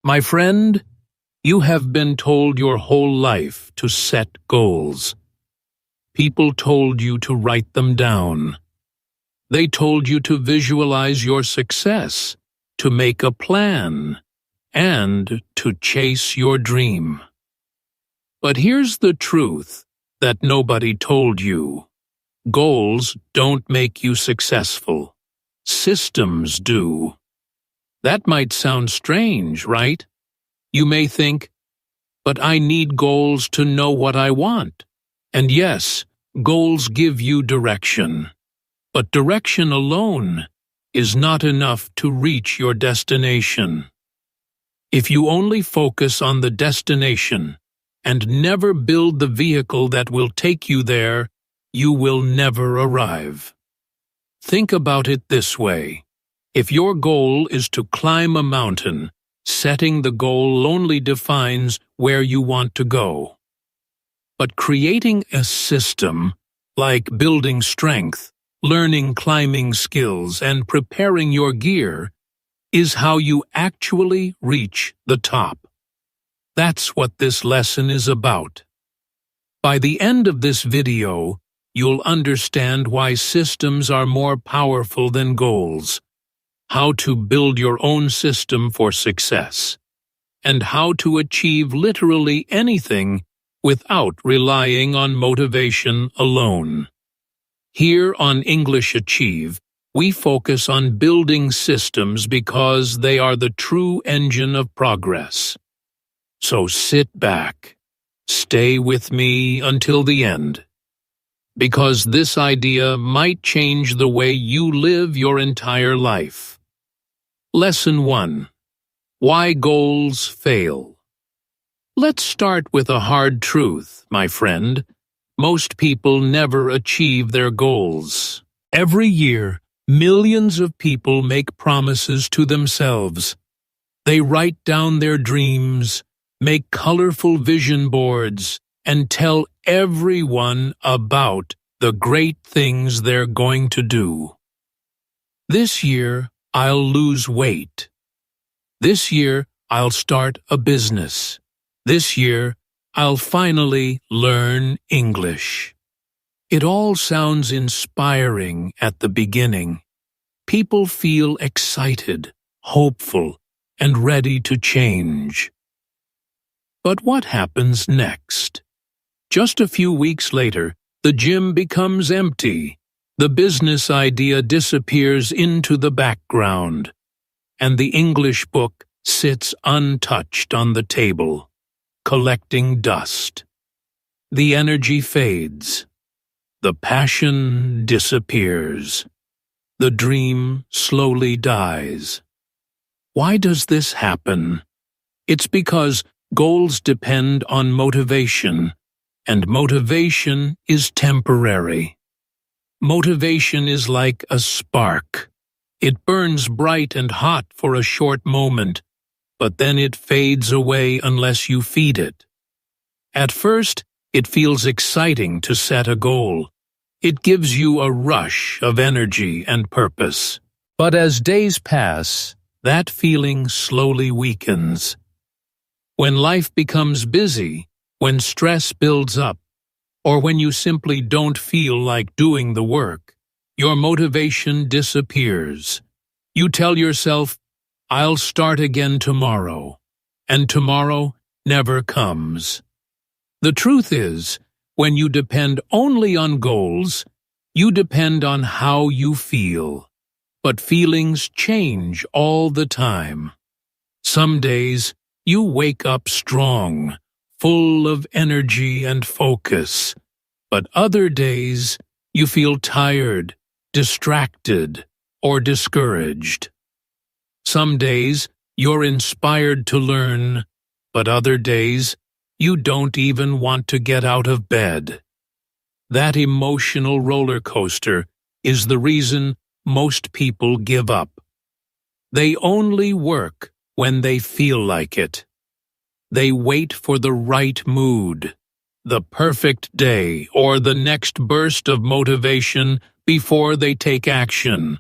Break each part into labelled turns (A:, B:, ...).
A: My friend, you have been told your whole life to set goals. People told you to write them down. They told you to visualize your success, to make a plan, and to chase your dream. But here's the truth that nobody told you. Goals don't make you successful. Systems do. That might sound strange, right? You may think, but I need goals to know what I want. And yes, goals give you direction. But direction alone is not enough to reach your destination. If you only focus on the destination and never build the vehicle that will take you there, you will never arrive. Think about it this way. If your goal is to climb a mountain, setting the goal only defines where you want to go. But creating a system, like building strength, learning climbing skills, and preparing your gear, is how you actually reach the top. That's what this lesson is about. By the end of this video, you'll understand why systems are more powerful than goals, how to build your own system for success, and how to achieve literally anything without relying on motivation alone. Here on English Achieve, we focus on building systems because they are the true engine of progress. So sit back, stay with me until the end, because this idea might change the way you live your entire life. Lesson 1. Why goals fail. Let's start with a hard truth, my friend. Most people never achieve their goals. Every year, millions of people make promises to themselves. They write down their dreams, make colorful vision boards, and tell everyone about the great things they're going to do. This year, I'll lose weight. This year, I'll start a business. This year, I'll finally learn English. It all sounds inspiring at the beginning. People feel excited, hopeful, and ready to change. But what happens next? Just a few weeks later, the gym becomes empty. The business idea disappears into the background, and the English book sits untouched on the table, collecting dust. The energy fades. The passion disappears. The dream slowly dies. Why does this happen? It's because goals depend on motivation, and motivation is temporary. Motivation is like a spark. It burns bright and hot for a short moment, but then it fades away unless you feed it. At first, it feels exciting to set a goal. It gives you a rush of energy and purpose. But as days pass, that feeling slowly weakens. When life becomes busy, when stress builds up, or when you simply don't feel like doing the work, your motivation disappears. You tell yourself, I'll start again tomorrow, and tomorrow never comes. The truth is, when you depend only on goals, you depend on how you feel. But feelings change all the time. Some days, you wake up strong, full of energy and focus. But other days, you feel tired, distracted, or discouraged. Some days, you're inspired to learn, but other days, you don't even want to get out of bed. That emotional roller coaster is the reason most people give up. They only work when they feel like it. They wait for the right mood, the perfect day, or the next burst of motivation before they take action.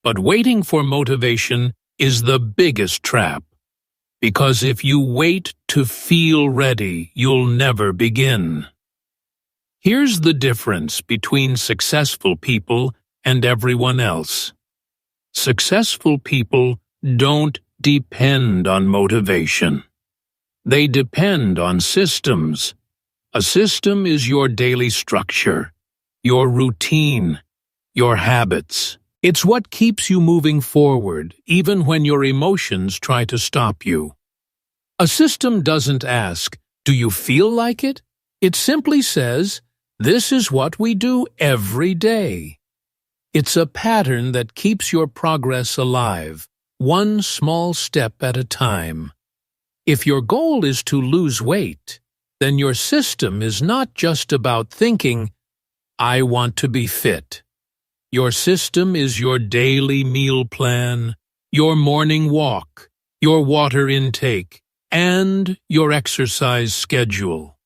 A: But waiting for motivation is the biggest trap. Because if you wait to feel ready, you'll never begin. Here's the difference between successful people and everyone else. Successful people don't depend on motivation. They depend on systems. A system is your daily structure, your routine, your habits. It's what keeps you moving forward, even when your emotions try to stop you. A system doesn't ask, "Do you feel like it?" It simply says, "This is what we do every day." It's a pattern that keeps your progress alive, one small step at a time. If your goal is to lose weight, then your system is not just about thinking, "I want to be fit." Your system is your daily meal plan, your morning walk, your water intake, and your exercise schedule.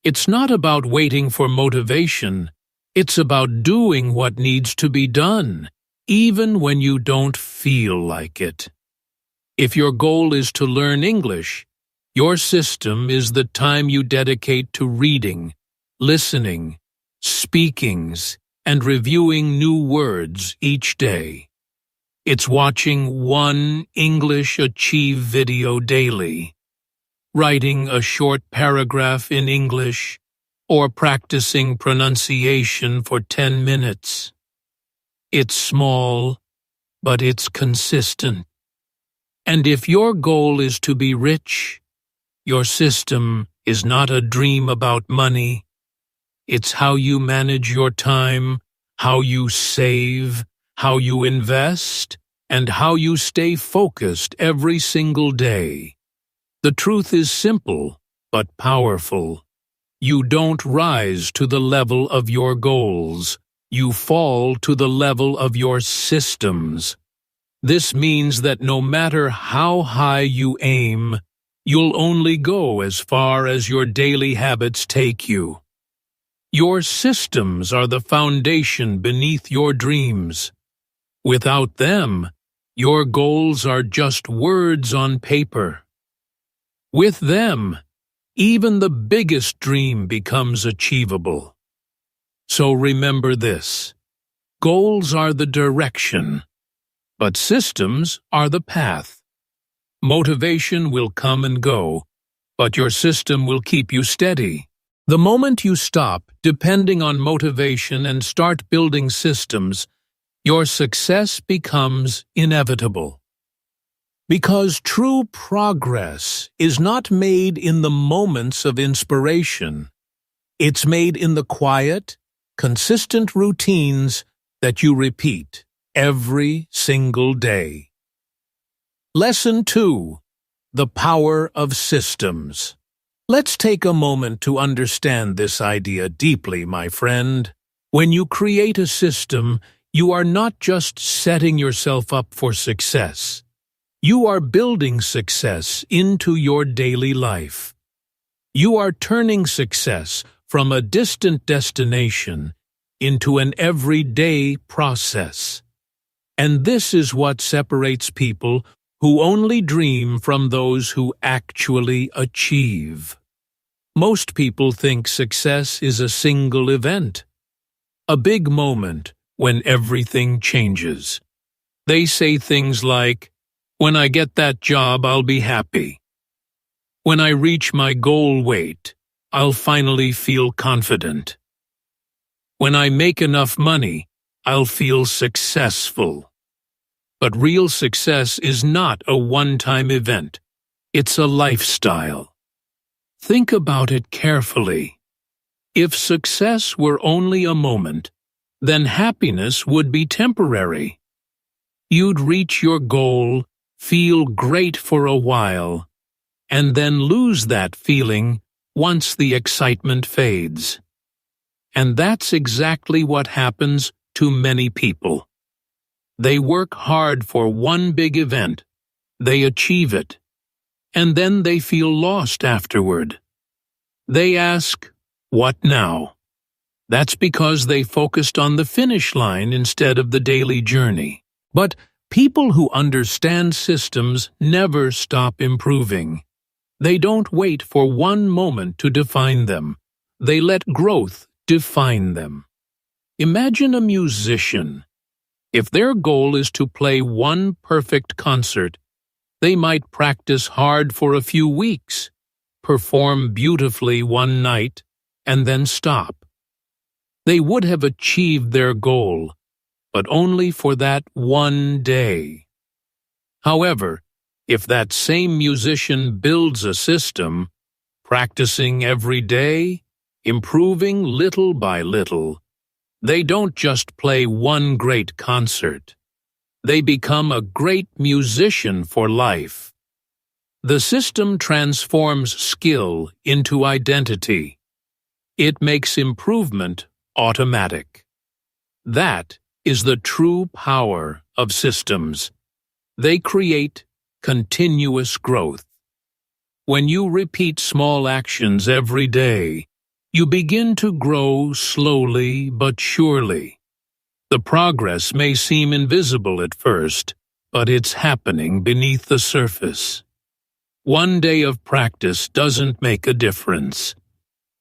A: It's not about waiting for motivation. It's about doing what needs to be done, even when you don't feel like it. If your goal is to learn English, your system is the time you dedicate to reading, listening, speakings, and reviewing new words each day. It's watching one English Achieve video daily, writing a short paragraph in English, or practicing pronunciation for 10 minutes. It's small, but it's consistent. And if your goal is to be rich, your system is not a dream about money. It's how you manage your time, how you save, how you invest, and how you stay focused every single day. The truth is simple, but powerful. You don't rise to the level of your goals. You fall to the level of your systems. This means that no matter how high you aim, you'll only go as far as your daily habits take you. Your systems are the foundation beneath your dreams. Without them, your goals are just words on paper. With them, even the biggest dream becomes achievable. So remember this: goals are the direction, but systems are the path. Motivation will come and go, but your system will keep you steady. The moment you stop depending on motivation and start building systems, your success becomes inevitable. Because true progress is not made in the moments of inspiration. It's made in the quiet, consistent routines that you repeat every single day. Lesson 2: The Power of Systems. Let's take a moment to understand this idea deeply, my friend. When you create a system, you are not just setting yourself up for success. You are building success into your daily life. You are turning success from a distant destination into an everyday process. And this is what separates people who only dream from those who actually achieve. Most people think success is a single event, a big moment when everything changes. They say things like, "When I get that job, I'll be happy. When I reach my goal weight, I'll finally feel confident. When I make enough money, I'll feel successful." But real success is not a one-time event. It's a lifestyle. Think about it carefully. If success were only a moment, then happiness would be temporary. You'd reach your goal, feel great for a while, and then lose that feeling once the excitement fades. And that's exactly what happens to many people. They work hard for one big event, they achieve it, and then they feel lost afterward. They ask, "What now?" That's because they focused on the finish line instead of the daily journey. But People who understand systems never stop improving. They don't wait for one moment to define them. They let growth define them. Imagine a musician. If their goal is to play one perfect concert, they might practice hard for a few weeks, perform beautifully one night, and then stop. They would have achieved their goal, but only for that one day. However, if that same musician builds a system, practicing every day, improving little by little, they don't just play one great concert. They become a great musician for life. The system transforms skill into identity. It makes improvement automatic. That is the true power of systems. They create continuous growth. When you repeat small actions every day, you begin to grow slowly but surely. The progress may seem invisible at first, but it's happening beneath the surface. One day of practice doesn't make a difference.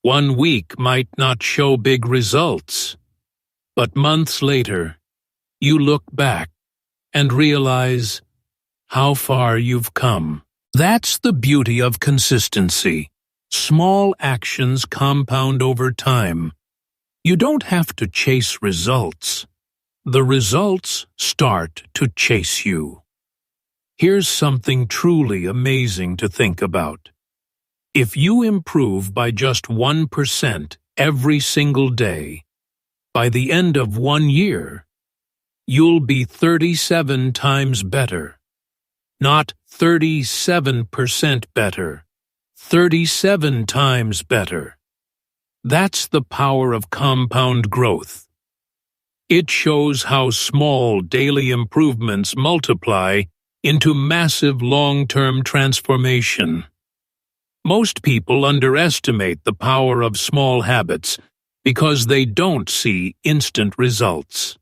A: 1 week might not show big results, but months later, you look back and realize how far you've come. That's the beauty of consistency. Small actions compound over time. You don't have to chase results. The results start to chase you. Here's something truly amazing to think about. If you improve by just 1% every single day, by the end of 1 year, you'll be 37 times better. Not 37% better, 37 times better. That's the power of compound growth. It shows how small daily improvements multiply into massive long-term transformation. Most people underestimate the power of small habits because they don't see instant results.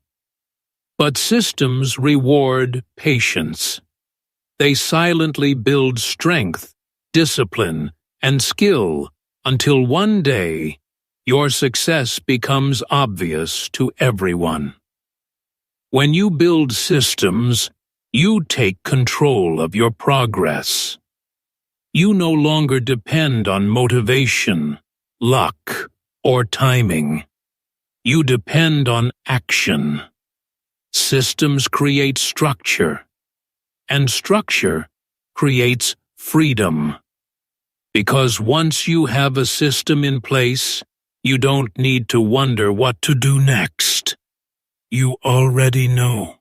A: But systems reward patience. They silently build strength, discipline, and skill until one day your success becomes obvious to everyone. When you build systems, you take control of your progress. You no longer depend on motivation, luck, or timing. You depend on action. Systems create structure, and structure creates freedom. Because once you have a system in place, you don't need to wonder what to do next. You already know.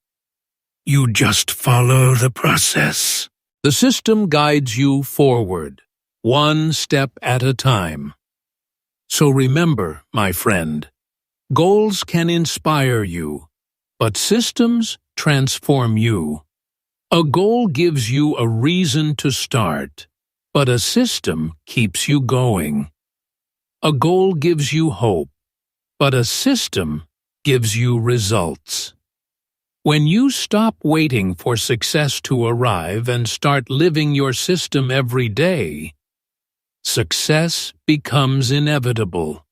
A: You just follow the process. The system guides you forward, one step at a time. So remember, my friend, goals can inspire you, but systems transform you. A goal gives you a reason to start, but a system keeps you going. A goal gives you hope, but a system gives you results. When you stop waiting for success to arrive and start living your system every day, success becomes inevitable.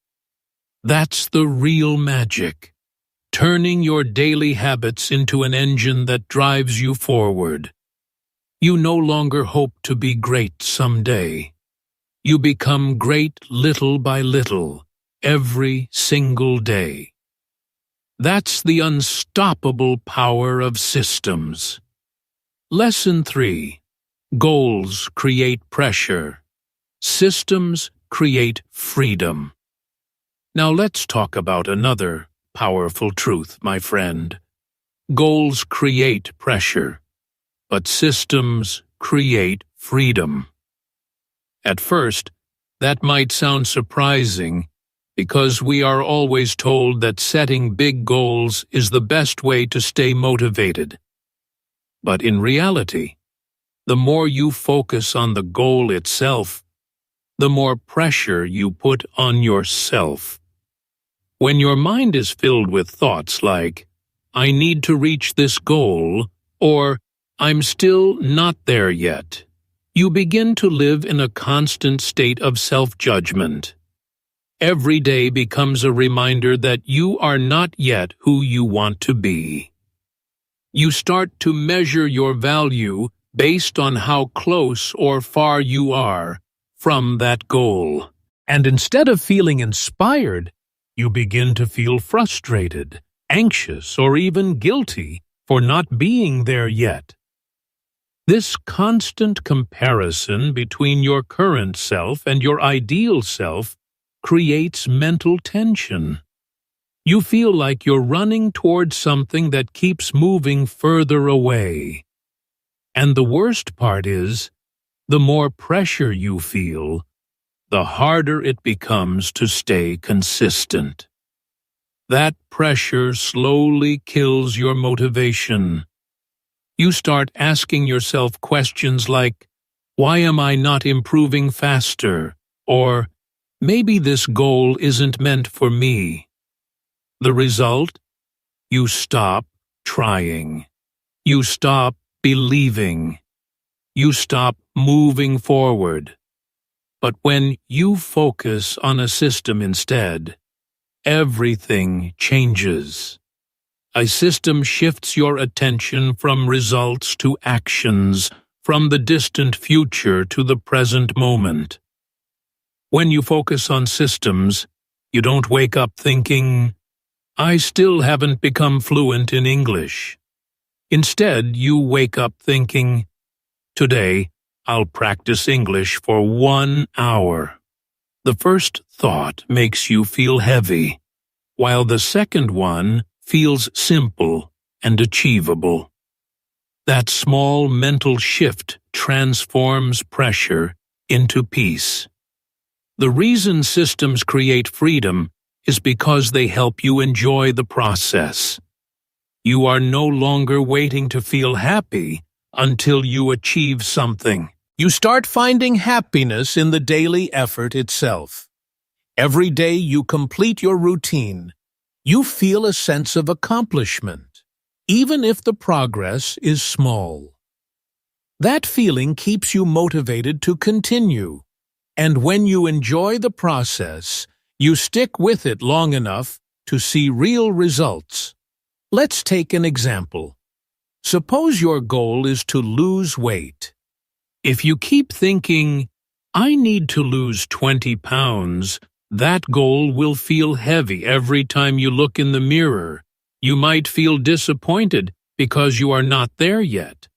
A: That's the real magic, turning your daily habits into an engine that drives you forward. You no longer hope to be great someday. You become great little by little, every single day. That's the unstoppable power of systems. Lesson 3. Goals create pressure. Systems create freedom. Now let's talk about another powerful truth, my friend. Goals create pressure, but systems create freedom. At first, that might sound surprising, because we are always told that setting big goals is the best way to stay motivated. But in reality, the more you focus on the goal itself, the more pressure you put on yourself. When your mind is filled with thoughts like, "I need to reach this goal," or "I'm still not there yet," you begin to live in a constant state of self-judgment. Every day becomes a reminder that you are not yet who you want to be. You start to measure your value based on how close or far you are from that goal. And instead of feeling inspired, you begin to feel frustrated, anxious, or even guilty for not being there yet. This constant comparison between your current self and your ideal self creates mental tension. You feel like you're running towards something that keeps moving further away. And the worst part is, the more pressure you feel, the harder it becomes to stay consistent. That pressure slowly kills your motivation. You start asking yourself questions like, "Why am I not improving faster?" Or, "Maybe this goal isn't meant for me." The result? You stop trying. You stop believing. You stop moving forward. But when you focus on a system instead, everything changes. A system shifts your attention from results to actions, from the distant future to the present moment. When you focus on systems, you don't wake up thinking, "I still haven't become fluent in English." Instead, you wake up thinking, "Today, I'll practice English for 1 hour." The first thought makes you feel heavy, while the second one feels simple and achievable. That small mental shift transforms pressure into peace. The reason systems create freedom is because they help you enjoy the process. You are no longer waiting to feel happy until you achieve something. You start finding happiness in the daily effort itself. Every day you complete your routine, you feel a sense of accomplishment, even if the progress is small. That feeling keeps you motivated to continue, and when you enjoy the process, you stick with it long enough to see real results. Let's take an example. Suppose your goal is to lose weight. If you keep thinking, "I need to lose 20 pounds, that goal will feel heavy every time you look in the mirror. You might feel disappointed because you are not there yet.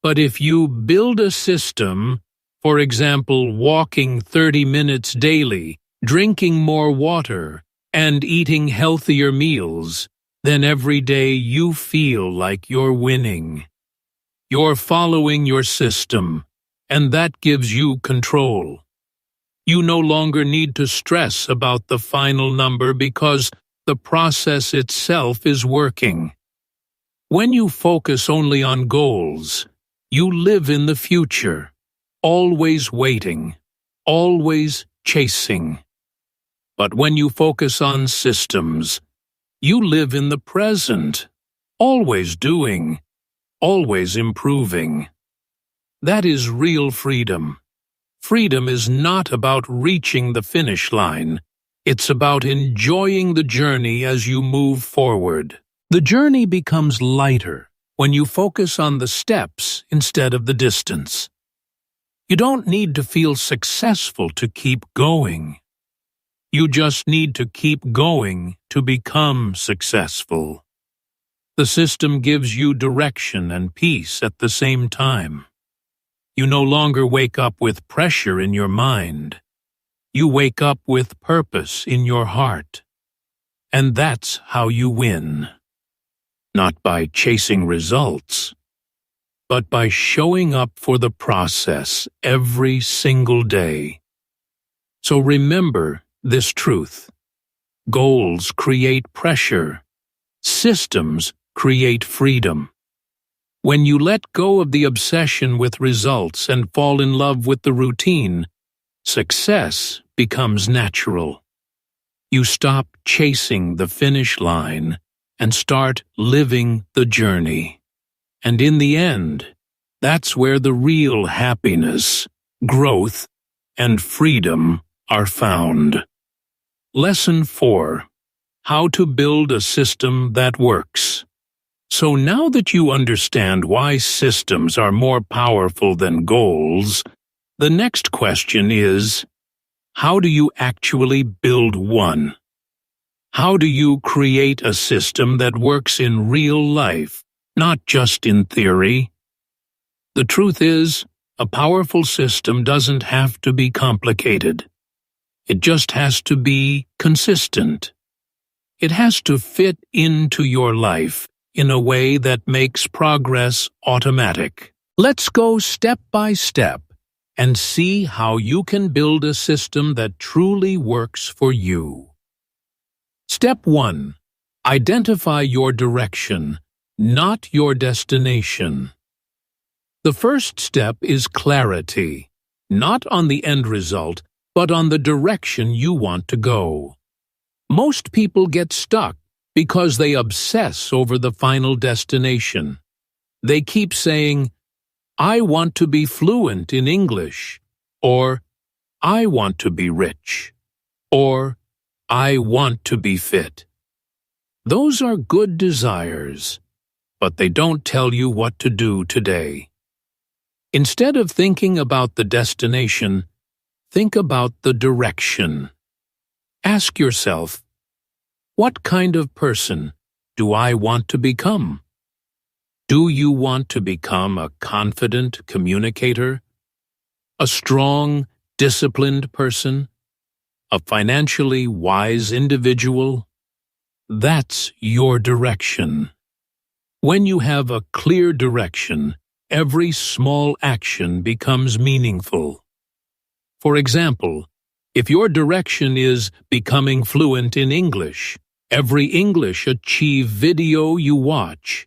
A: But if you build a system, for example, walking 30 minutes daily, drinking more water, and eating healthier meals, then every day you feel like you're winning. You're following your system, and that gives you control. You no longer need to stress about the final number because the process itself is working. When you focus only on goals, you live in the future, always waiting, always chasing. But when you focus on systems, you live in the present, always doing, always improving. That is real freedom. Freedom is not about reaching the finish line. It's about enjoying the journey as you move forward. The journey becomes lighter when you focus on the steps instead of the distance. You don't need to feel successful to keep going. You just need to keep going to become successful. The system gives you direction and peace at the same time. You no longer wake up with pressure in your mind. You wake up with purpose in your heart. And that's how you win. Not by chasing results, but by showing up for the process every single day. So remember this truth. Goals create pressure. Systems create freedom. When you let go of the obsession with results and fall in love with the routine, success becomes natural. You stop chasing the finish line and start living the journey. And in the end, that's where the real happiness, growth, and freedom are found. Lesson 4. How to build a system that works. So now that you understand why systems are more powerful than goals, the next question is, how do you actually build one? How do you create a system that works in real life, not just in theory? The truth is, a powerful system doesn't have to be complicated. It just has to be consistent. It has to fit into your life in a way that makes progress automatic. Let's go step by step and see how you can build a system that truly works for you. Step 1. Identify your direction, not your destination. The first step is clarity, not on the end result, but on the direction you want to go. Most people get stuck because they obsess over the final destination. They keep saying, I want to be fluent in English, or I want to be rich, or I want to be fit. Those are good desires, but they don't tell you what to do today. Instead of thinking about the destination, think about the direction. Ask yourself, what kind of person do I want to become? Do you want to become a confident communicator? A strong, disciplined person? A financially wise individual? That's your direction. When you have a clear direction, every small action becomes meaningful. For example, if your direction is becoming fluent in English, every English Achieve video you watch,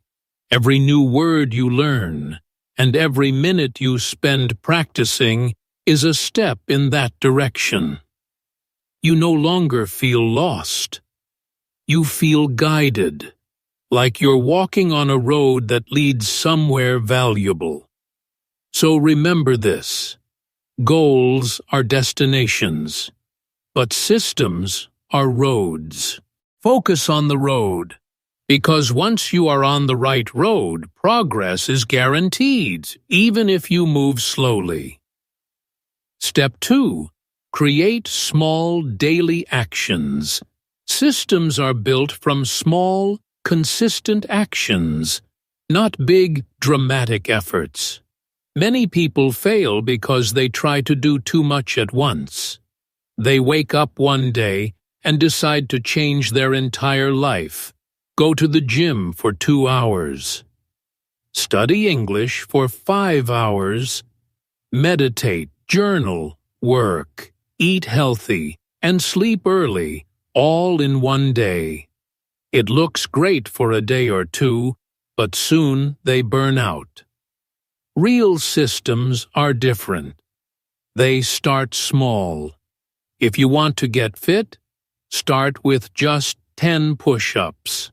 A: every new word you learn, and every minute you spend practicing is a step in that direction. You no longer feel lost. You feel guided, like you're walking on a road that leads somewhere valuable. So remember this: goals are destinations, but systems are roads. Focus on the road, because once you are on the right road, progress is guaranteed, even if you move slowly. Step 2. Create small daily actions. Systems are built from small, consistent actions, not big, dramatic efforts. Many people fail because they try to do too much at once. They wake up one day and decide to change their entire life, go to the gym for 2 hours, study English for 5 hours, meditate, journal, work, eat healthy, and sleep early, all in one day. It looks great for a day or two, but soon they burn out. Real systems are different. They start small. If you want to get fit, start with just 10 push-ups.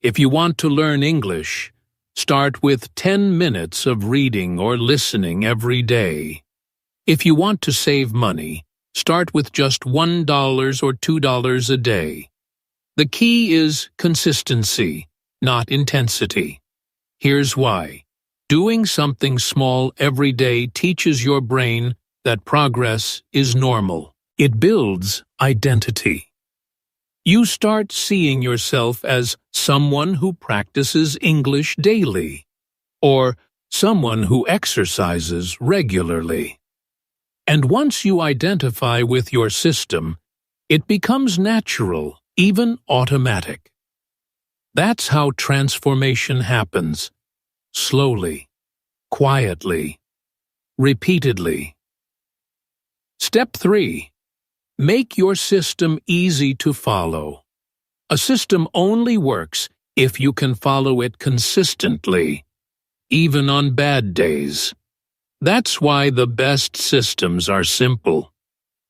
A: If you want to learn English, start with 10 minutes of reading or listening every day. If you want to save money, start with just $1 or $2 a day. The key is consistency, not intensity. Here's why. Doing something small every day teaches your brain that progress is normal. It builds identity. You start seeing yourself as someone who practices English daily, or someone who exercises regularly. And once you identify with your system, it becomes natural, even automatic. That's how transformation happens, slowly, quietly, repeatedly. Step 3. Make your system easy to follow. A system only works if you can follow it consistently, even on bad days. That's why the best systems are simple.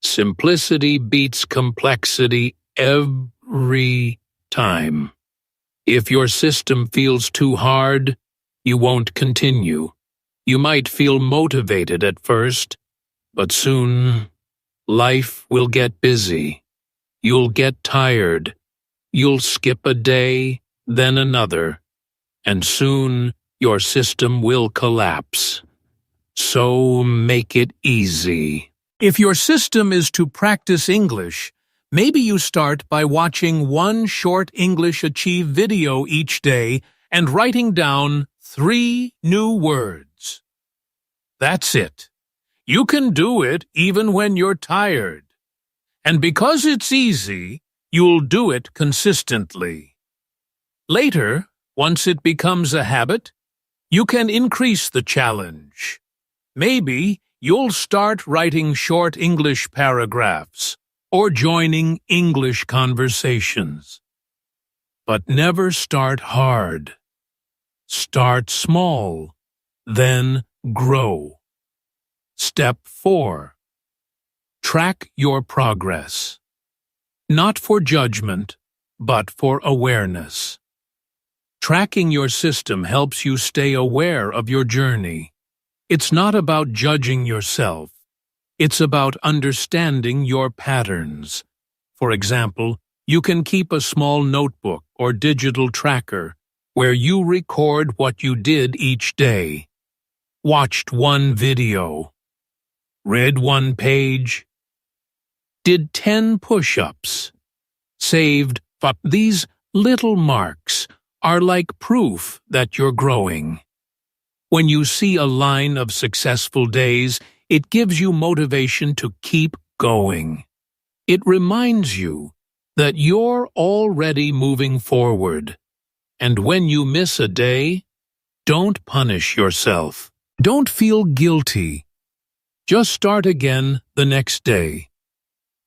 A: Simplicity beats complexity every time. If your system feels too hard, You won't continue. You might feel motivated at first, but soon life will get busy. You'll get tired. You'll skip a day, then another, and soon your system will collapse. So make it easy. If your system is to practice English, maybe you start by watching one short English Achieve video each day and writing down 3 new words. That's it. You can do it even when you're tired. And because it's easy, you'll do it consistently. Later, once it becomes a habit, you can increase the challenge. Maybe you'll start writing short English paragraphs or joining English conversations. But never start hard. Start small, then grow. Step 4. Track your progress. Not for judgment, but for awareness. Tracking your system helps you stay aware of your journey. It's not about judging yourself. It's about understanding your patterns. For example, you can keep a small notebook or digital tracker where you record what you did each day. Watched 1 video. Read 1 page. Did 10 push-ups. Saved, but these little marks are like proof that you're growing. When you see a line of successful days, it gives you motivation to keep going. It reminds you that you're already moving forward. And when you miss a day, don't punish yourself. Don't feel guilty. Just start again the next day.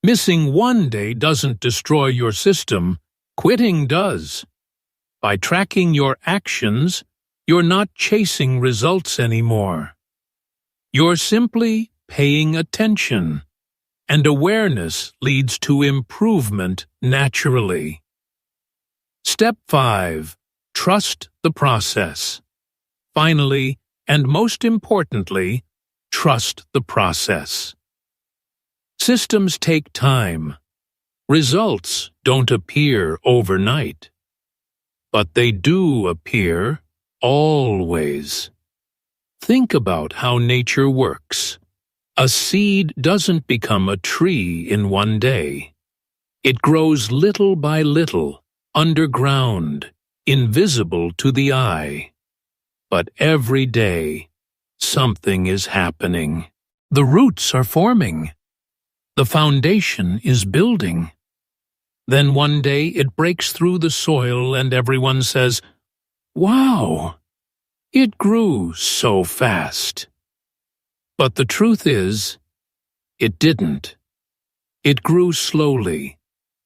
A: Missing 1 day doesn't destroy your system. Quitting does. By tracking your actions, you're not chasing results anymore. You're simply paying attention, and awareness leads to improvement naturally. Step 5. Trust the process. Finally, and most importantly, trust the process. Systems take time. Results don't appear overnight. But they do appear always. Think about how nature works. A seed doesn't become a tree in one day. It grows little by little, underground, invisible to the eye. But every day, something is happening. The roots are forming. The foundation is building. Then one day it breaks through the soil and everyone says, "Wow, it grew so fast." But the truth is, it didn't. It grew slowly,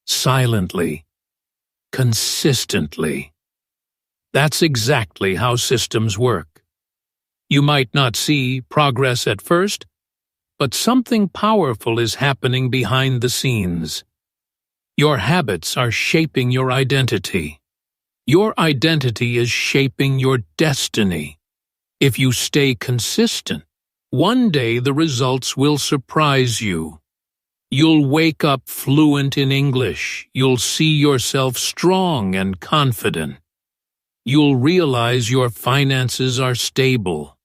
A: silently, consistently. That's exactly how systems work. You might not see progress at first, but something powerful is happening behind the scenes. Your habits are shaping your identity. Your identity is shaping your destiny. If you stay consistent, one day the results will surprise you. You'll wake up fluent in English. You'll see yourself strong and confident. You'll realize your finances are stable.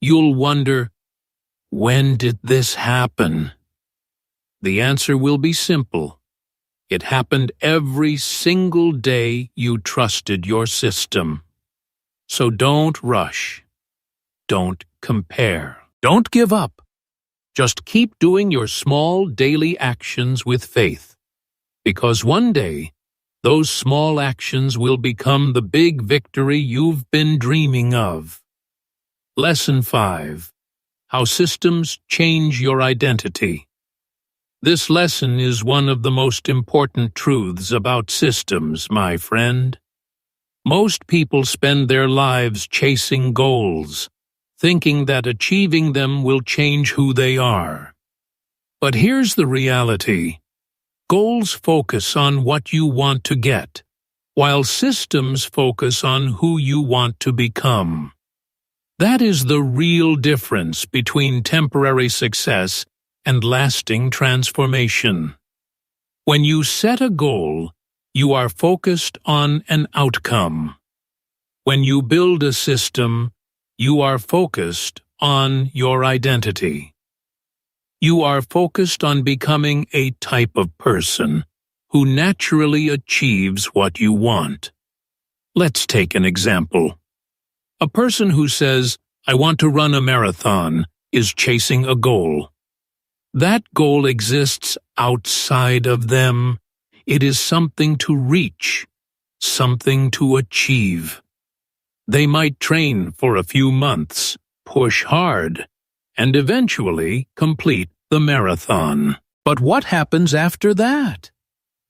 A: You'll wonder, when did this happen? The answer will be simple. It happened every single day you trusted your system. So don't rush. Don't compare. Don't give up. Just keep doing your small daily actions with faith. Because one day, those small actions will become the big victory you've been dreaming of. Lesson 5. How systems change your identity. This lesson is one of the most important truths about systems, my friend. Most people spend their lives chasing goals, thinking that achieving them will change who they are. But here's the reality. Goals focus on what you want to get, while systems focus on who you want to become. That is the real difference between temporary success and lasting transformation. When you set a goal, you are focused on an outcome. When you build a system, you are focused on your identity. You are focused on becoming a type of person who naturally achieves what you want. Let's take an example. A person who says, "I want to run a marathon," is chasing a goal. That goal exists outside of them. It is something to reach, something to achieve. They might train for a few months, push hard, and eventually complete the marathon. But what happens after that?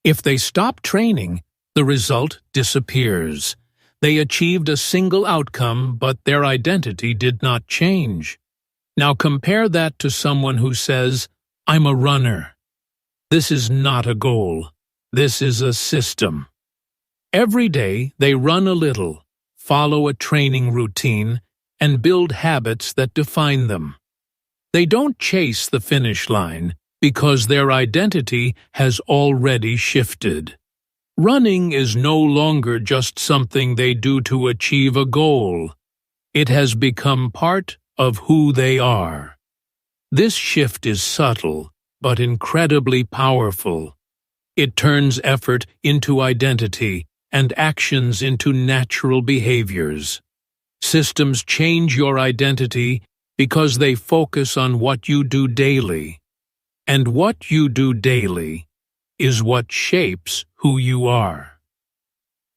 A: If they stop training, the result disappears. They achieved a single outcome, but their identity did not change. Now compare that to someone who says, "I'm a runner." This is not a goal. This is a system. Every day they run a little, follow a training routine, and build habits that define them. They don't chase the finish line because their identity has already shifted. Running is no longer just something they do to achieve a goal. It has become part of who they are. This shift is subtle, but incredibly powerful. It turns effort into identity and actions into natural behaviors. Systems change your identity because they focus on what you do daily. And what you do daily is what shapes who you are.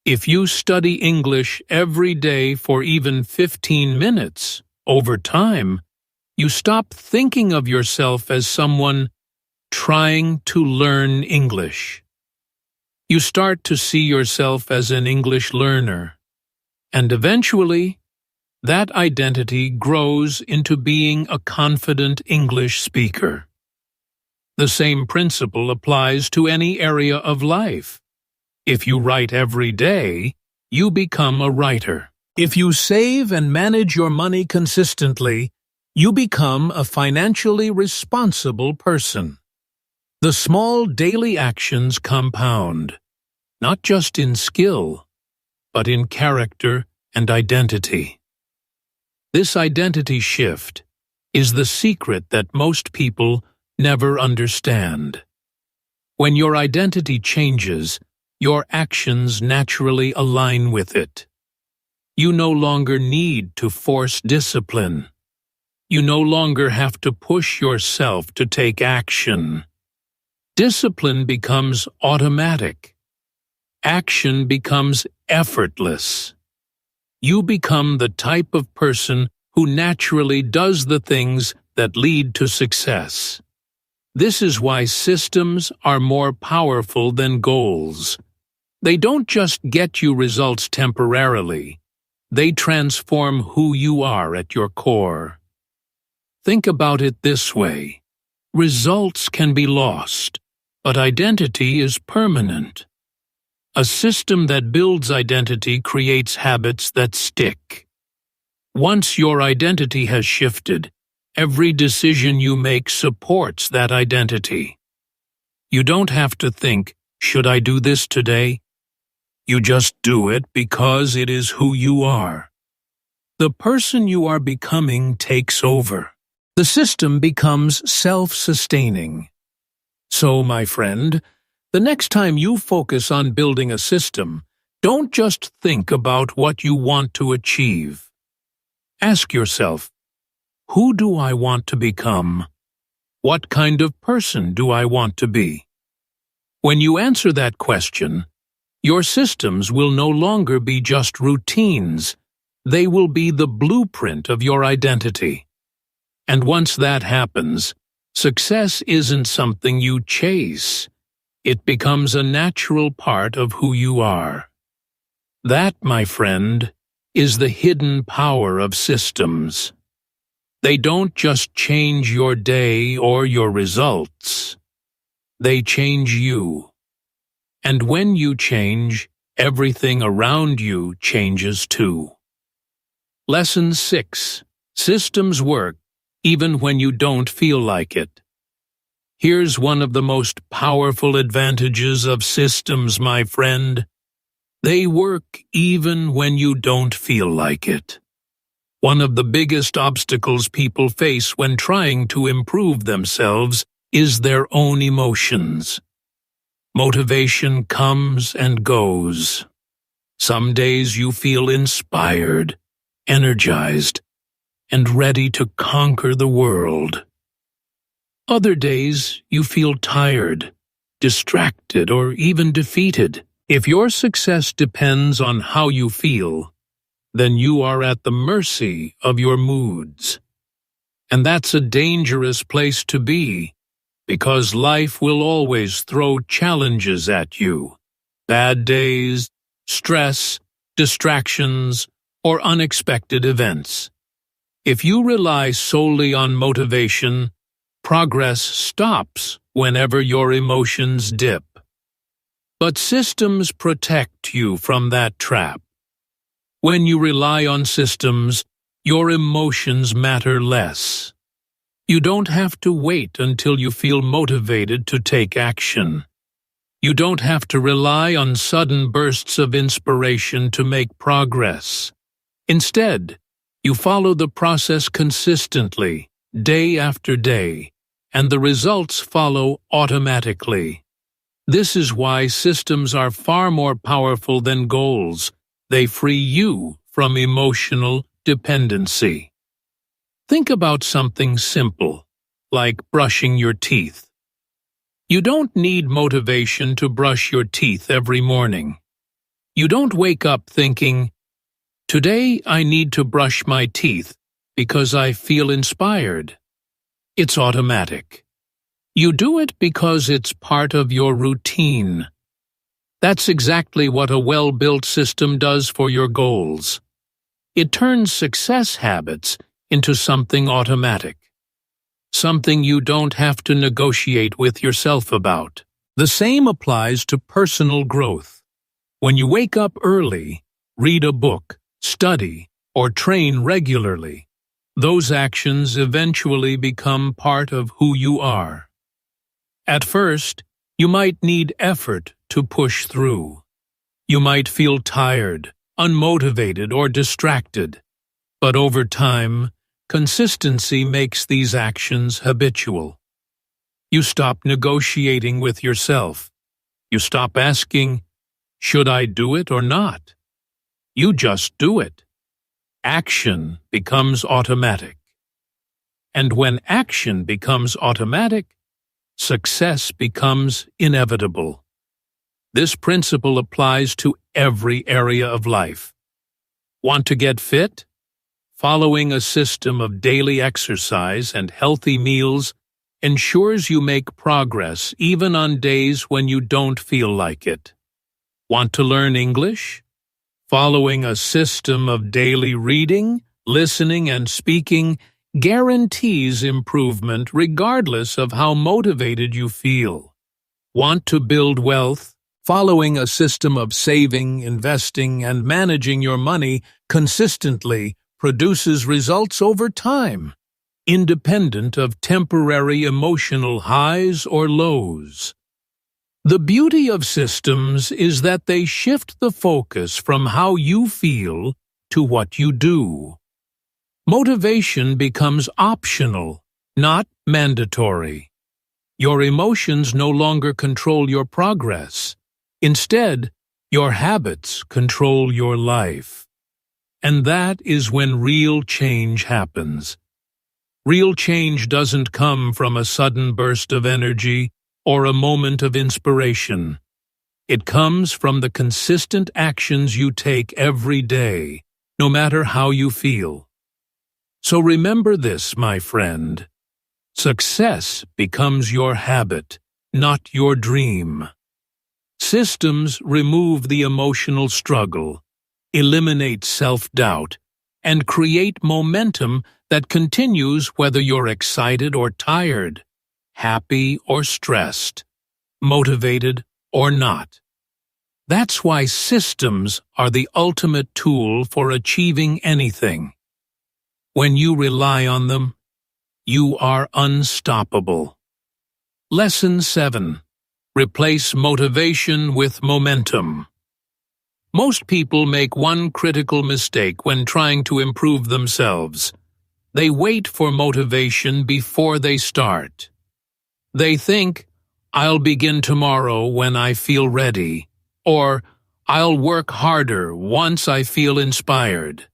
A: If you study English every day for even 15 minutes, over time, you stop thinking of yourself as someone trying to learn English. You start to see yourself as an English learner, and eventually, that identity grows into being a confident English speaker. The same principle applies to any area of life. If you write every day, you become a writer. If you save and manage your money consistently, you become a financially responsible person. The small daily actions compound, not just in skill, but in character and identity. This identity shift is the secret that most people never understand. When your identity changes, your actions naturally align with it. You no longer need to force discipline. You no longer have to push yourself to take action. Discipline becomes automatic. Action becomes effortless. You become the type of person who naturally does the things that lead to success. This is why systems are more powerful than goals. They don't just get you results temporarily. They transform who you are at your core. Think about it this way. Results can be lost, but identity is permanent. A system that builds identity creates habits that stick. Once your identity has shifted, every decision you make supports that identity. You don't have to think, "Should I do this today?" You just do it because it is who you are. The person you are becoming takes over. The system becomes self-sustaining. So, my friend, the next time you focus on building a system, don't just think about what you want to achieve. Ask yourself, who do I want to become? What kind of person do I want to be? When you answer that question, your systems will no longer be just routines. They will be the blueprint of your identity. And once that happens, success isn't something you chase. It becomes a natural part of who you are. That, my friend, is the hidden power of systems. They don't just change your day or your results. They change you. And when you change, everything around you changes too. Lesson 6. Systems work even when you don't feel like it. Here's one of the most powerful advantages of systems, my friend. They work even when you don't feel like it. One of the biggest obstacles people face when trying to improve themselves is their own emotions. Motivation comes and goes. Some days you feel inspired, energized, and ready to conquer the world. Other days you feel tired, distracted, or even defeated. If your success depends on how you feel, then you are at the mercy of your moods. And that's a dangerous place to be, because life will always throw challenges at you. Bad days, stress, distractions, or unexpected events. If you rely solely on motivation, progress stops whenever your emotions dip. But systems protect you from that trap. When you rely on systems, your emotions matter less. You don't have to wait until you feel motivated to take action. You don't have to rely on sudden bursts of inspiration to make progress. Instead, you follow the process consistently, day after day, and the results follow automatically. This is why systems are far more powerful than goals. They free you from emotional dependency. Think about something simple, like brushing your teeth. You don't need motivation to brush your teeth every morning. You don't wake up thinking, "Today I need to brush my teeth because I feel inspired." It's automatic. You do it because it's part of your routine. That's exactly what a well-built system does for your goals. It turns success habits into something automatic, something you don't have to negotiate with yourself about. The same applies to personal growth. When you wake up early, read a book, study, or train regularly, those actions eventually become part of who you are. At first, you might need effort to push through. You might feel tired, unmotivated, or distracted. But over time, consistency makes these actions habitual. You stop negotiating with yourself. You stop asking, "Should I do it or not?" You just do it. Action becomes automatic. And when action becomes automatic, success becomes inevitable. This principle applies to every area of life. Want to get fit? Following a system of daily exercise and healthy meals ensures you make progress even on days when you don't feel like it. Want to learn English? Following a system of daily reading, listening, and speaking guarantees improvement regardless of how motivated you feel. Want to build wealth? Following a system of saving, investing, and managing your money consistently produces results over time, independent of temporary emotional highs or lows. The beauty of systems is that they shift the focus from how you feel to what you do. Motivation becomes optional, not mandatory. Your emotions no longer control your progress. Instead, your habits control your life. And that is when real change happens. Real change doesn't come from a sudden burst of energy or a moment of inspiration. It comes from the consistent actions you take every day, no matter how you feel. So remember this, my friend. Success becomes your habit, not your dream. Systems remove the emotional struggle, eliminate self-doubt, and create momentum that continues whether you're excited or tired, happy or stressed, motivated or not. That's why systems are the ultimate tool for achieving anything. When you rely on them, you are unstoppable. Lesson 7. Replace motivation with momentum. Most people make one critical mistake when trying to improve themselves. They wait for motivation before they start. They think, "I'll begin tomorrow when I feel ready," or "I'll work harder once I feel inspired."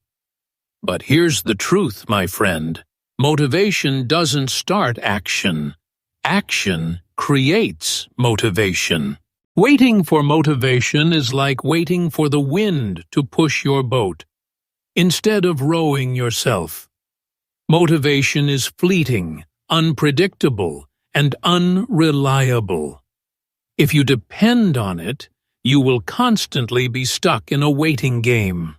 A: But here's the truth, my friend. Motivation doesn't start action. Action creates motivation. Waiting for motivation is like waiting for the wind to push your boat, instead of rowing yourself. Motivation is fleeting, unpredictable, and unreliable. If you depend on it, you will constantly be stuck in a waiting game.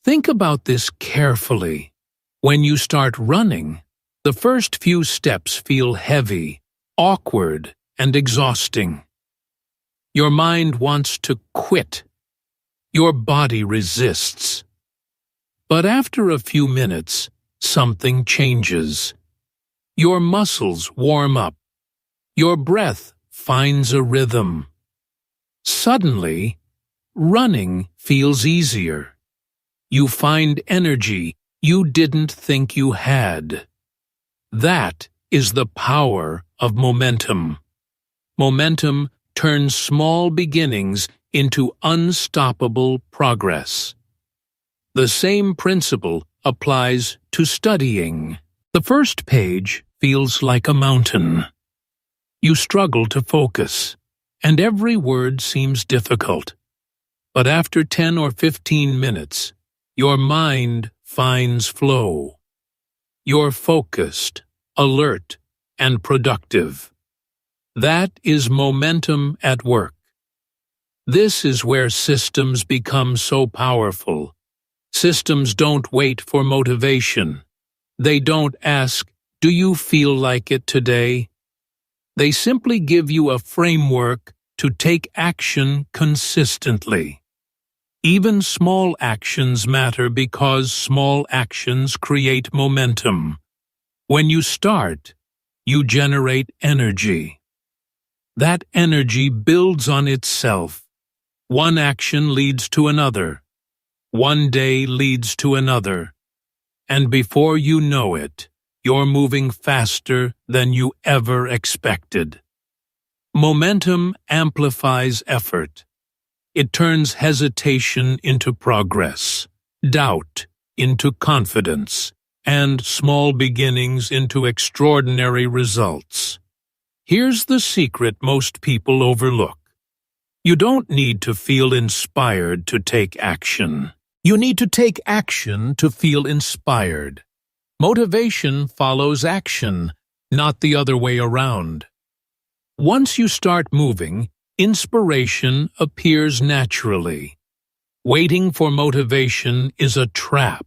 A: Think about this carefully. When you start running, the first few steps feel heavy, awkward, and exhausting. Your mind wants to quit. Your body resists. But after a few minutes, something changes. Your muscles warm up. Your breath finds a rhythm. Suddenly, running feels easier. You find energy you didn't think you had. That is the power of momentum. Momentum turns small beginnings into unstoppable progress. The same principle applies to studying. The first page feels like a mountain. You struggle to focus, and every word seems difficult. But after 10 or 15 minutes, your mind finds flow. You're focused, alert, and productive. That is momentum at work. This is where systems become so powerful. Systems don't wait for motivation. They don't ask, "Do you feel like it today?" They simply give you a framework to take action consistently. Even small actions matter because small actions create momentum. When you start, you generate energy. That energy builds on itself. One action leads to another. One day leads to another. And before you know it, you're moving faster than you ever expected. Momentum amplifies effort. It turns hesitation into progress, doubt into confidence, and small beginnings into extraordinary results. Here's the secret most people overlook. You don't need to feel inspired to take action. You need to take action to feel inspired. Motivation follows action, not the other way around. Once you start moving, inspiration appears naturally. Waiting for motivation is a trap.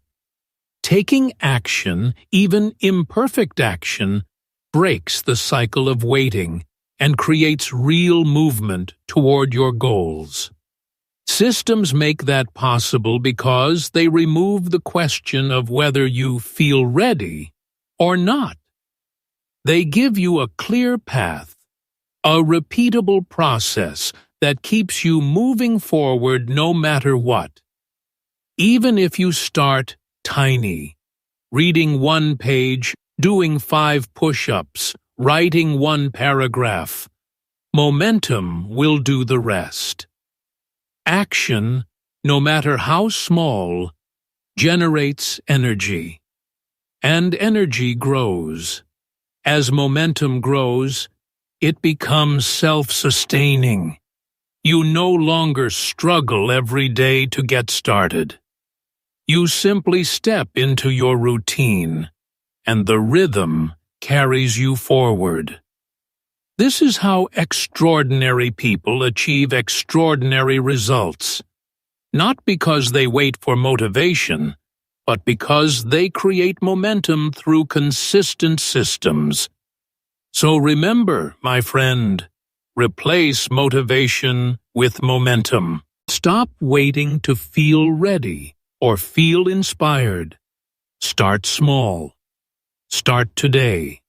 A: Taking action, even imperfect action, breaks the cycle of waiting and creates real movement toward your goals. Systems make that possible because they remove the question of whether you feel ready or not. They give you a clear path, a repeatable process that keeps you moving forward no matter what. Even if you start tiny, reading one page, doing 5 push-ups, writing 1 paragraph, momentum will do the rest. Action, no matter how small, generates energy. And energy grows. As momentum grows, it becomes self-sustaining. You no longer struggle every day to get started. You simply step into your routine, and the rhythm carries you forward. This is how extraordinary people achieve extraordinary results, not because they wait for motivation, but because they create momentum through consistent systems. So remember, my friend, replace motivation with momentum. Stop waiting to feel ready or feel inspired. Start small. Start today.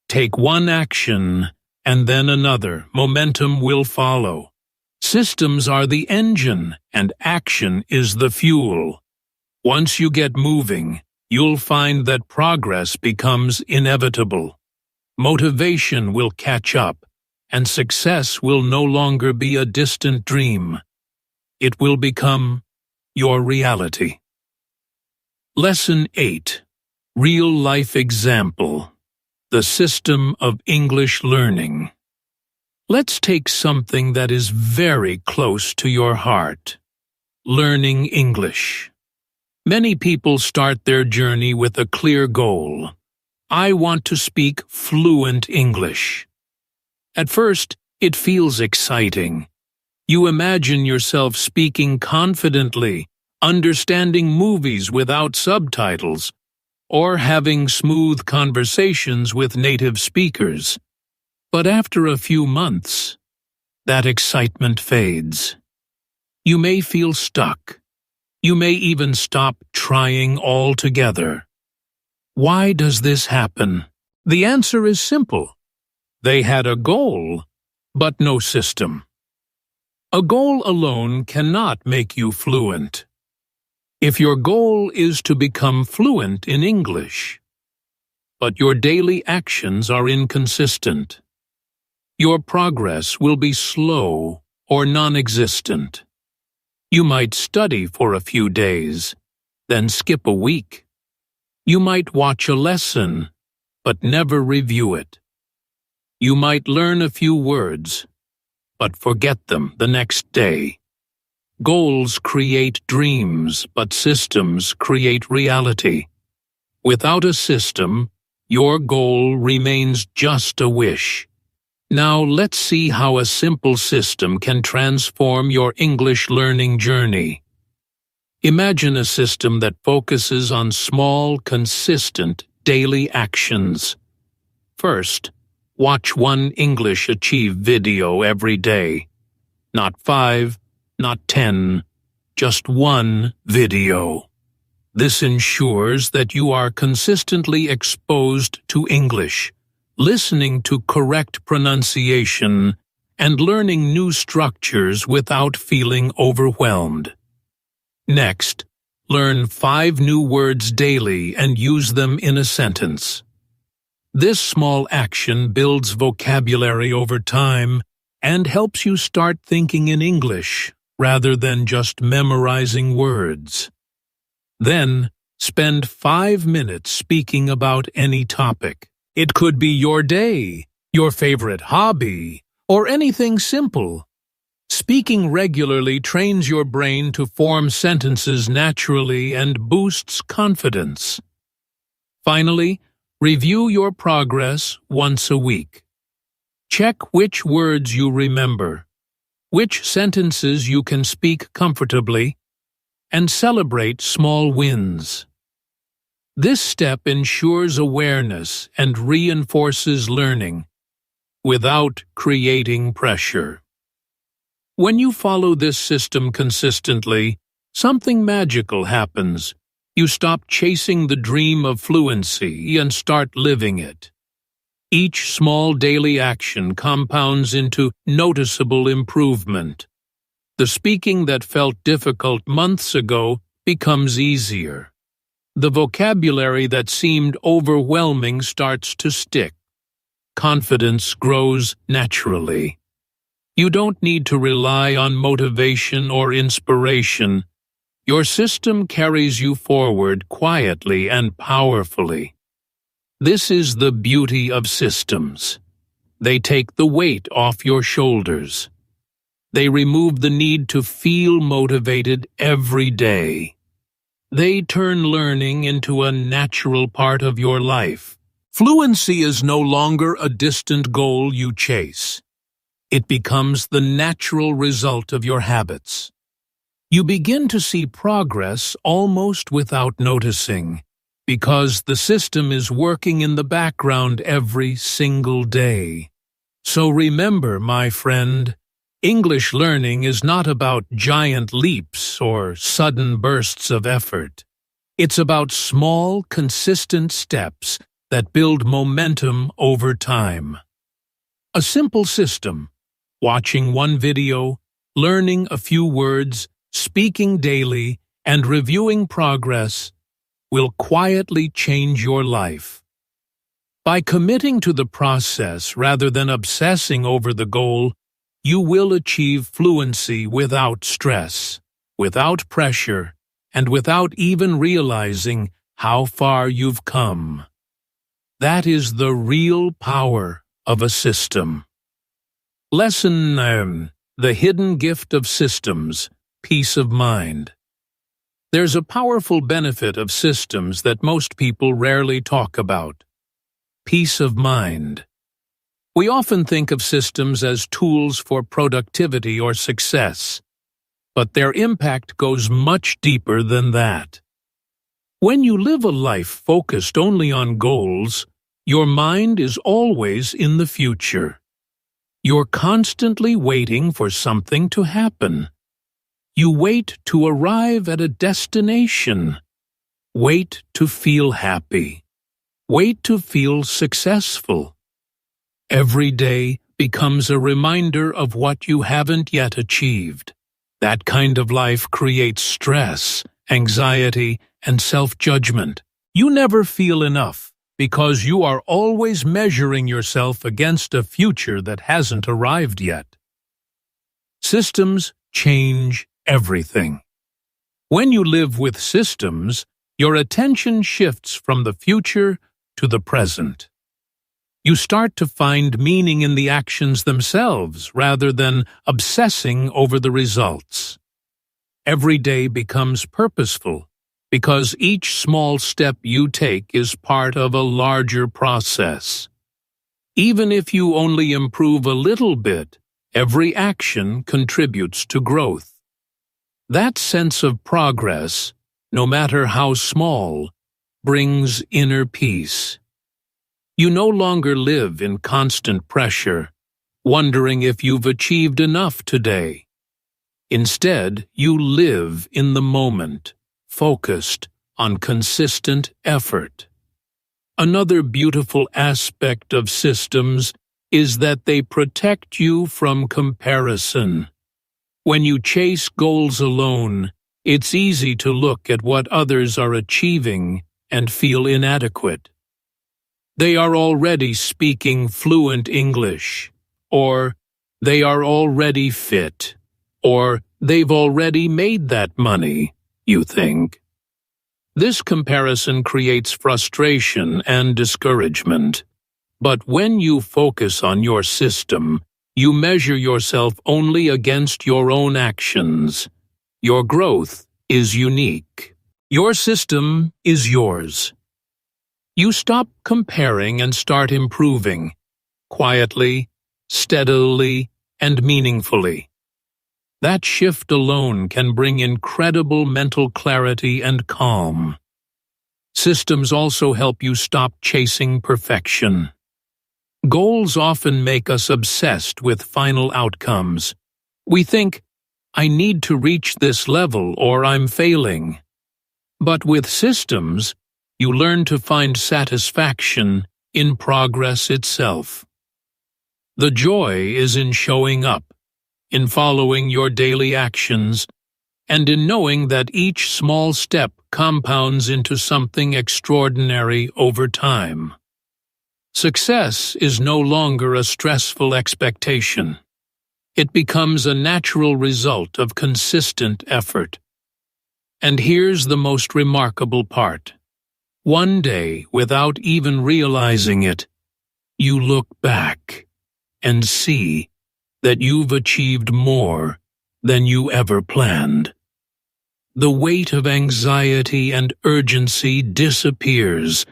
A: Take one action, and then another. Momentum will follow. Systems are the engine, and action is the fuel. Once you get moving, you'll find that progress becomes inevitable. Motivation will catch up, and success will no longer be a distant dream. It will become your reality. Lesson 8. Real-life example. The system of English learning. Let's take something that is very close to your heart. Learning English. Many people start their journey with a clear goal. I want to speak fluent English. At first, it feels exciting. You imagine yourself speaking confidently, understanding movies without subtitles, or having smooth conversations with native speakers. But after a few months, that excitement fades. You may feel stuck. You may even stop trying altogether. Why does this happen? The answer is simple. They had a goal, but no system. A goal alone cannot make you fluent. If your goal is to become fluent in English, but your daily actions are inconsistent, your progress will be slow or non-existent. You might study for a few days, then skip a week. You might watch a lesson, but never review it. You might learn a few words, but forget them the next day. Goals create dreams, but systems create reality. Without a system, your goal remains just a wish. Now let's see how a simple system can transform your English learning journey. Imagine a system that focuses on small, consistent, daily actions. First, watch one English Achieve video every day. Not 5, not 10, just one video. This ensures that you are consistently exposed to English, listening to correct pronunciation, and learning new structures without feeling overwhelmed. Next, learn 5 new words daily and use them in a sentence. This small action builds vocabulary over time and helps you start thinking in English rather than just memorizing words. Then, spend 5 minutes speaking about any topic. It could be your day, your favorite hobby, or anything simple. Speaking regularly trains your brain to form sentences naturally and boosts confidence. Finally, review your progress once a week. Check which words you remember, which sentences you can speak comfortably, and celebrate small wins. This step ensures awareness and reinforces learning without creating pressure. When you follow this system consistently, something magical happens. You stop chasing the dream of fluency and start living it. Each small daily action compounds into noticeable improvement. The speaking that felt difficult months ago becomes easier. The vocabulary that seemed overwhelming starts to stick. Confidence grows naturally. You don't need to rely on motivation or inspiration. Your system carries you forward quietly and powerfully. This is the beauty of systems. They take the weight off your shoulders. They remove the need to feel motivated every day. They turn learning into a natural part of your life. Fluency is no longer a distant goal you chase. It becomes the natural result of your habits. You begin to see progress almost without noticing, because the system is working in the background every single day. So remember, my friend, English learning is not about giant leaps or sudden bursts of effort. It's about small, consistent steps that build momentum over time. A simple system, watching one video, learning a few words, speaking daily, and reviewing progress, will quietly change your life. By committing to the process rather than obsessing over the goal, you will achieve fluency without stress, without pressure, and without even realizing how far you've come. That is the real power of a system. Lesson 9: The hidden gift of systems, peace of mind. There's a powerful benefit of systems that most people rarely talk about: peace of mind. We often think of systems as tools for productivity or success, but their impact goes much deeper than that. When you live a life focused only on goals, your mind is always in the future. You're constantly waiting for something to happen. You wait to arrive at a destination. Wait to feel happy. Wait to feel successful. Every day becomes a reminder of what you haven't yet achieved. That kind of life creates stress, anxiety, and self-judgment. You never feel enough because you are always measuring yourself against a future that hasn't arrived yet. Systems change everything. When you live with systems, your attention shifts from the future to the present. You start to find meaning in the actions themselves rather than obsessing over the results. Every day becomes purposeful because each small step you take is part of a larger process. Even if you only improve a little bit, every action contributes to growth. That sense of progress, no matter how small, brings inner peace. You no longer live in constant pressure, wondering if you've achieved enough today. Instead, you live in the moment, focused on consistent effort. Another beautiful aspect of systems is that they protect you from comparison. When you chase goals alone, it's easy to look at what others are achieving and feel inadequate. They are already speaking fluent English, or they are already fit, or they've already made that money, you think. This comparison creates frustration and discouragement. But when you focus on your system, you measure yourself only against your own actions. Your growth is unique. Your system is yours. You stop comparing and start improving, quietly, steadily, and meaningfully. That shift alone can bring incredible mental clarity and calm. Systems also help you stop chasing perfection. Goals often make us obsessed with final outcomes. We think, I need to reach this level or I'm failing. But with systems, you learn to find satisfaction in progress itself. The joy is in showing up, in following your daily actions, and in knowing that each small step compounds into something extraordinary over time. Success is no longer a stressful expectation. It becomes a natural result of consistent effort. And here's the most remarkable part. One day, without even realizing it, you look back and see that you've achieved more than you ever planned. The weight of anxiety and urgency disappears,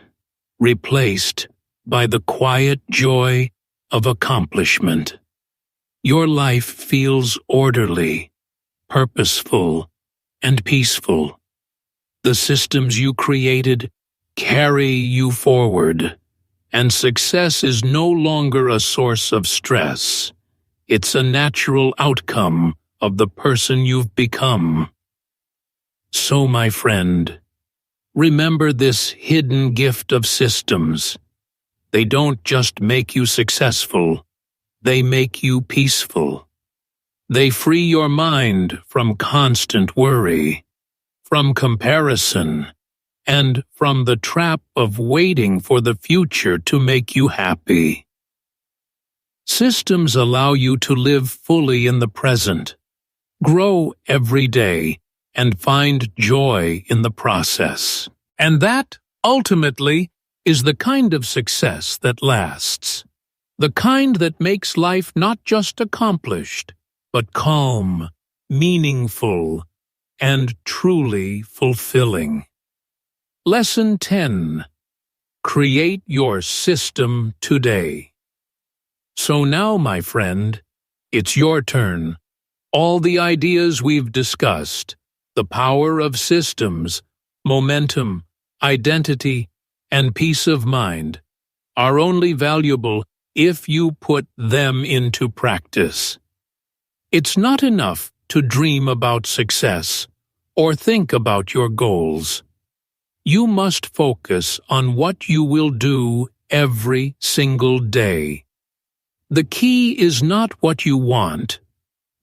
A: replaced by the quiet joy of accomplishment. Your life feels orderly, purposeful, and peaceful. The systems you created carry you forward, and success is no longer a source of stress. It's a natural outcome of the person you've become. So, my friend, Remember this hidden gift of systems. They don't just make you successful, they make you peaceful. They free your mind from constant worry, from comparison, and from the trap of waiting for the future to make you happy. Systems allow you to live fully in the present, grow every day, and find joy in the process. And that, ultimately, is the kind of success that lasts. The kind that makes life not just accomplished, but calm, meaningful, and truly fulfilling. Lesson 10. Create your system today. So now, my friend, it's your turn. All the ideas we've discussed, the power of systems, momentum, identity, and peace of mind, are only valuable if you put them into practice. It's not enough to dream about success or think about your goals. You must focus on what you will do every single day. The key is not what you want,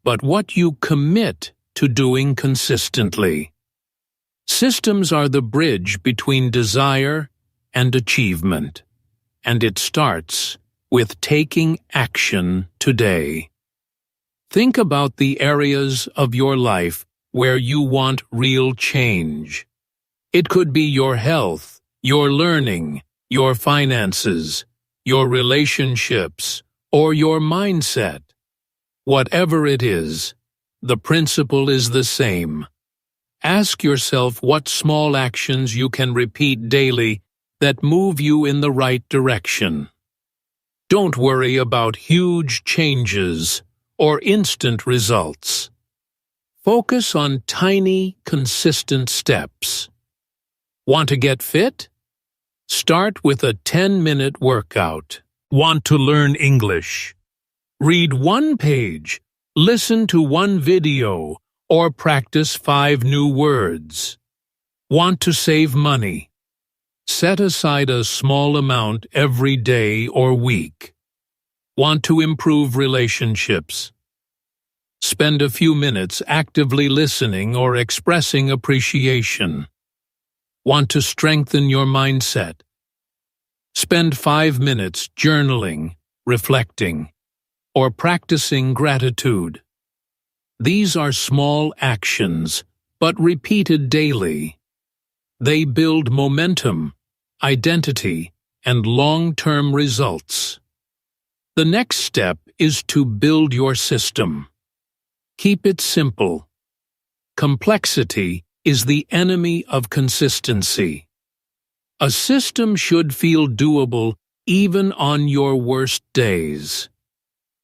A: but what you commit to doing consistently. Systems are the bridge between desire and achievement, and it starts with taking action today. Think about the areas of your life where you want real change. It could be your health, your learning, your finances, your relationships, or your mindset. Whatever it is, the principle is the same. Ask yourself what small actions you can repeat daily that move you in the right direction. Don't worry about huge changes or instant results. Focus on tiny, consistent steps. Want to get fit? Start with a 10-minute workout. Want to learn English? Read one page, listen to one video, or practice 5 new words. Want to save money? Set aside a small amount every day or week. Want to improve relationships? Spend a few minutes actively listening or expressing appreciation. Want to strengthen your mindset? Spend 5 minutes journaling, reflecting, or practicing gratitude. These are small actions, but repeated daily. They build momentum, identity, and long-term results. The next step is to build your system. Keep it simple. Complexity is the enemy of consistency. A system should feel doable even on your worst days.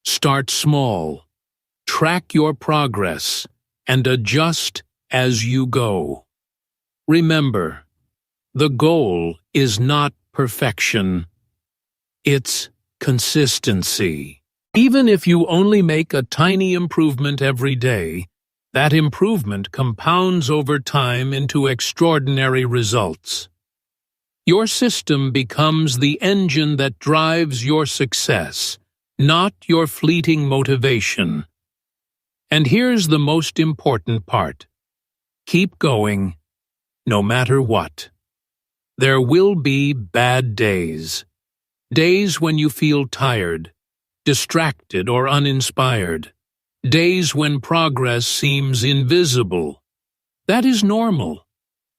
A: Start small, track your progress, and adjust as you go. Remember, the goal is not perfection, it's consistency. Even if you only make a tiny improvement every day, that improvement compounds over time into extraordinary results. Your system becomes the engine that drives your success, not your fleeting motivation. And here's the most important part. Keep going, no matter what. There will be bad days. Days when you feel tired, distracted, or uninspired. Days when progress seems invisible. That is normal.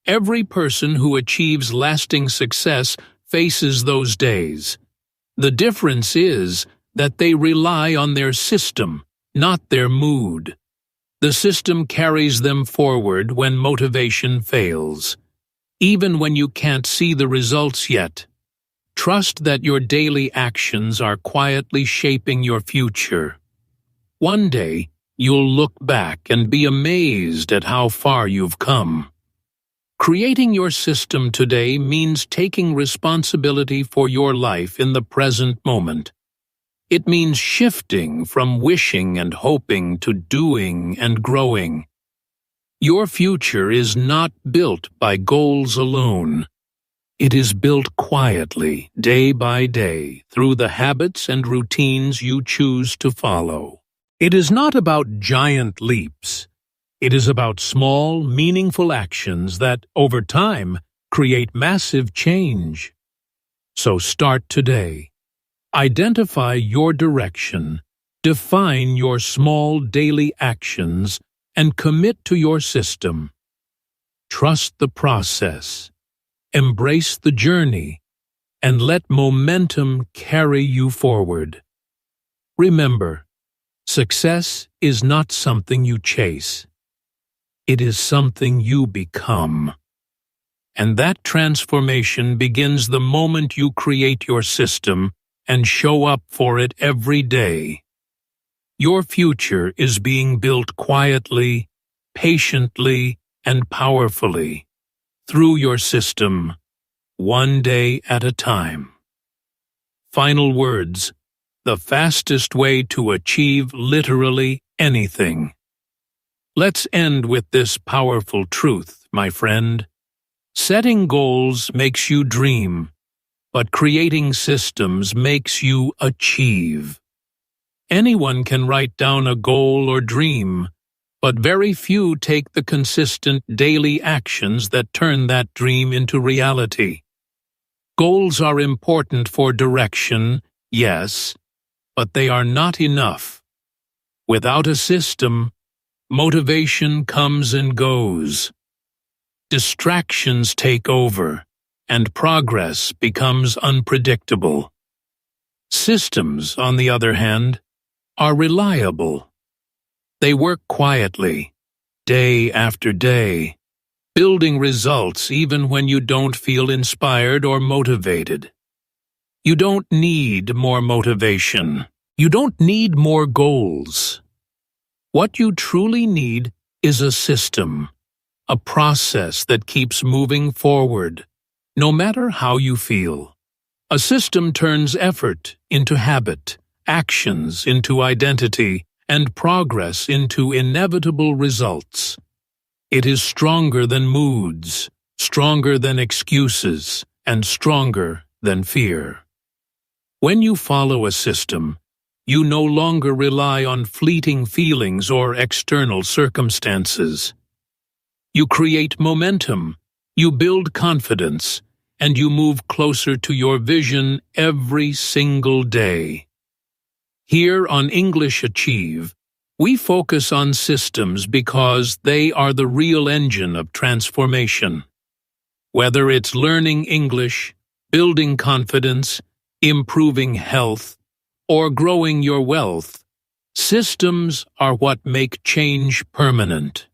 A: Every person who achieves lasting success faces those days. The difference is that they rely on their system, not their mood. The system carries them forward when motivation fails. Even when you can't see the results yet, trust that your daily actions are quietly shaping your future. One day, you'll look back and be amazed at how far you've come. Creating your system today means taking responsibility for your life in the present moment. It means shifting from wishing and hoping to doing and growing. Your future is not built by goals alone. It is built quietly, day by day, through the habits and routines you choose to follow. It is not about giant leaps. It is about small, meaningful actions that, over time, create massive change. So start today. Identify your direction, define your small daily actions, and commit to your system. Trust the process, embrace the journey, and let momentum carry you forward. Remember, success is not something you chase. It is something you become. And that transformation begins the moment you create your system and show up for it every day. Your future is being built quietly, patiently, and powerfully through your system, one day at a time. Final words: the fastest way to achieve literally anything. Let's end with this powerful truth, my friend. Setting goals makes you dream, but creating systems makes you achieve. Anyone can write down a goal or dream, but very few take the consistent daily actions that turn that dream into reality. Goals are important for direction, yes, but they are not enough. Without a system, motivation comes and goes. Distractions take over, and progress becomes unpredictable. Systems, on the other hand, are reliable. They work quietly, day after day, building results even when you don't feel inspired or motivated. You don't need more motivation. You don't need more goals. What you truly need is a system, a process that keeps moving forward, no matter how you feel. A system turns effort into habit, actions into identity, and progress into inevitable results. It is stronger than moods, stronger than excuses, and stronger than fear. When you follow a system, you no longer rely on fleeting feelings or external circumstances. You create momentum, you build confidence, and you move closer to your vision every single day. Here on English Achieve, we focus on systems because they are the real engine of transformation. Whether it's learning English, building confidence, improving health, or growing your wealth, systems are what make change permanent.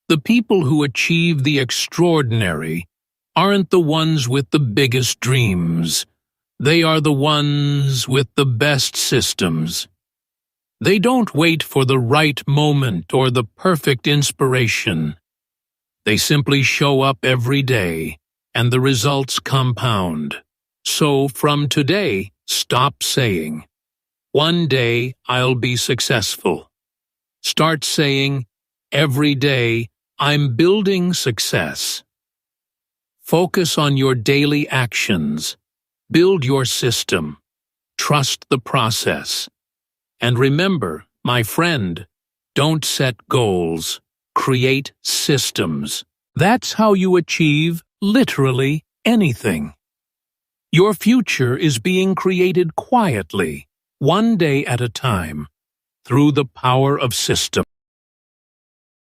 A: The people who achieve the extraordinary aren't the ones with the biggest dreams. They are the ones with the best systems. They don't wait for the right moment or the perfect inspiration. They simply show up every day, and the results compound. So from today, stop saying, "One day I'll be successful." Start saying, "Every day I'm building success." Focus on your daily actions. Build your system. Trust the process. And remember, my friend, don't set goals. Create systems. That's how you achieve literally anything. Your future is being created quietly, one day at a time, through the power of systems.